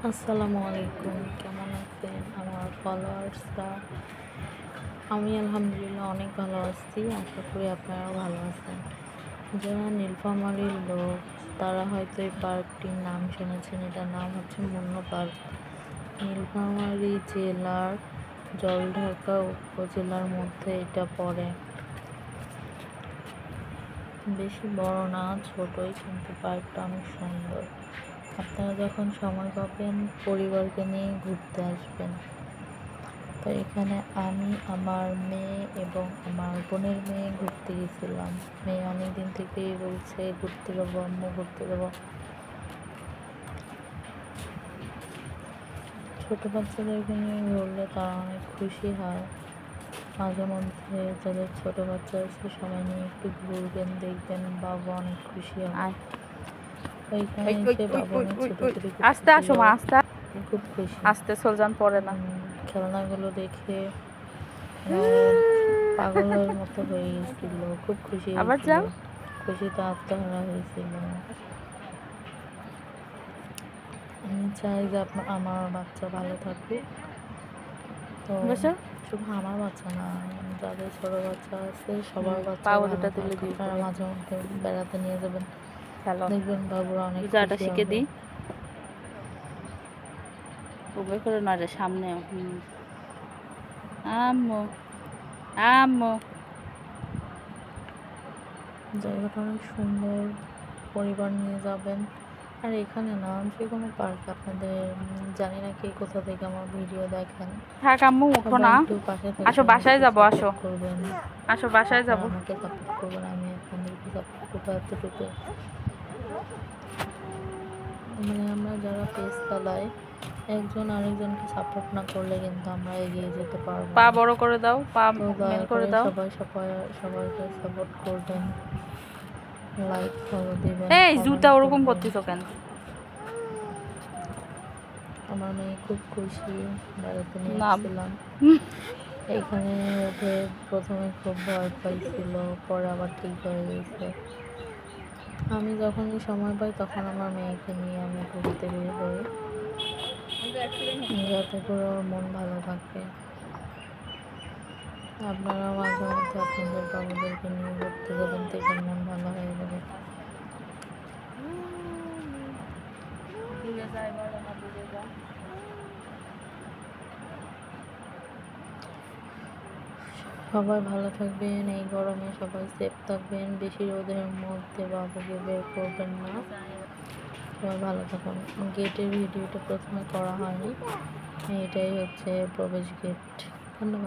আসসালামু আলাইকুম, কেমন আছেন আমার ফলোয়ার্সরা? আমি আলহামদুলিল্লাহ অনেক ভালো আছি। আশা করি আপনারাও ভালো আছেন। যারা নীলফামারীর লোক তারা হয়তো এই পার্কটির নাম শুনেছেন। এটার নাম হচ্ছে মুন্ন পার্ক। নীলফামারী জেলার জলঢাকা উপজেলার মধ্যে এটা পড়ে। বেশি বড় না, ছোটই, কিন্তু পার্কটা অনেক সুন্দর। আপনারা যখন সময় পাবেন পরিবারকে নিয়ে ঘুরতে আসবেন। তো এখানে আমি, আমার মেয়ে এবং আমার বোনের মেয়ে ঘুরতে গেছিলাম। মেয়ে অনেক দিন থেকেই বলছে ঘুরতে যাবো, আম্মু ঘুরতে যাবো। ছোটো বাচ্চাদেরকে নিয়ে ঘুরলে তারা অনেক খুশি হয়। মাঝে মধ্যে যাদের ছোটো বাচ্চা আছে সবাই নিয়ে একটু ঘুরবেন, দেখবেন বাবা অনেক খুশি হবে। ওইখানে এসে বাবা অনেক ছোটাছুটি আস্তে আসো মা, আস্তে খুব খুশি। আস্তে সোলজান পড়ে না। খেলনাগুলো দেখে পাগলের মতো হয়ে গেছিল, খুব খুশি আবার হয়েছিল, যাও। খুশিতে আত্মহারা হয়েছিল। আমি চাই যে আমার বাচ্চা ভালো থাকুক। তো বসো। শুধু আমার বাচ্চা না, যাদের ছোটো বাচ্চা আছে সবার বাচ্চা পাও ভালো দুটা থাক। তুলে দিই আপনারা মাঝে মধ্যে বেড়াতে নিয়ে যাবেন, হ্যালো, দেখবেন বাবুরা অনেক পূজাটা খুশি শিখে হবে। দিই। উবে করে না রে, সামনে। আম্মু, আম্মু। জায়গাটা অনেক সুন্দর, পরিবার নিয়ে যাবেন। আর এখানে না, যে কোনো পার্ক আপনাদের, জানি না কে কোথা থেকে আমার ভিডিও দেখেন, থাক আম্মু, উঠো সবাই না। একটু পাশে আসো থাকবেন, বাসায় একটু যাবো, আসো সাপোর্ট করবেন। আসো বাসায় আপনারা যাবো। আমাকে সাপোর্ট করবেন, আমি আপনাদেরকে সাপোর্ট করবো এতটুকু। আমরা যারা পেজ চালাই, একজন আরেকজনকে সাপোর্ট না করলে কিন্তু আমরা এগিয়ে যেতে পারবো পা না। বড় করে দাও, পা তো মেল দয়া করে করে দাও। সবাইকে সাপোর্ট করবেন, লাইক ফলো দিবেন, এই জুতা কমেন্ট ওরকম করবেন। করতেছো কেন? আমার মেয়ে খুব খুশি, বেড়াতে নিয়ে না। আসছিলাম। এখানে উঠে প্রথমে খুব ভয় পাইছিল, পরে আবার ঠিক হয়ে গেছে। আমি যখনই সময় পাই তখন আমার মেয়েকে নিয়ে আমি ঘুরতে বের হই, যাতে করে ওর মন ভালো থাকে। আপনারা মাঝে মধ্যে আপনাদের বাবুদেরকে নিয়ে ঘুরতে যাবেন, দেখবেন মন ভালো হয়ে যাবে। সবাই ভালো থাকবেন, এই গরমে সবাই সেফ থাকবেন, বেশি রোদের মধ্যে বাবুকে বের করবেন না। সবাই ভালো থাকুন। গেটের ভিডিওটা প্রথমে করা হয়নি, এটাই হচ্ছে প্রবেশ গেট। ধন্যবাদ।